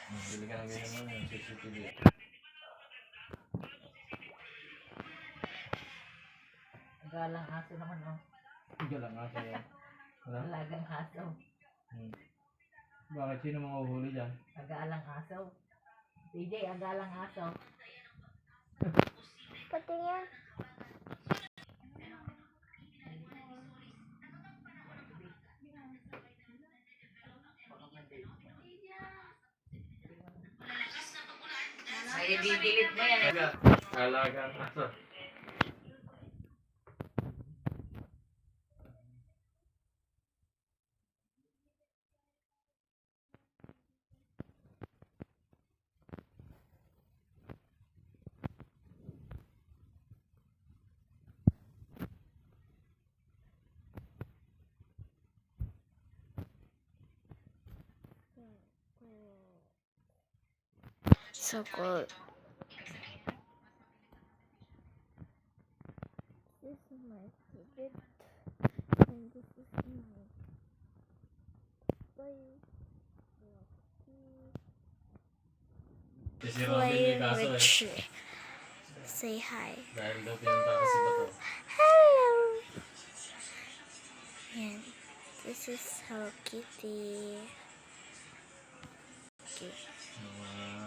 Bili ka ng ganyan mo yung CCTV. Galang aso naman, oh. Hindi lang nga sa'yo. Wala? Alagang aso. Bakit? Sino mga uhuli dyan? Agalang aso. DJ, agalang aso. Pati yan. Ay, didilit mo yan. Alagang aso. So cool. This is my favorite. And this is my Si Robin may kaso eh. favorite. Say hi. Dahil daw pinunta ko si Bato. Hello. And this is Hello Kitty. Okay.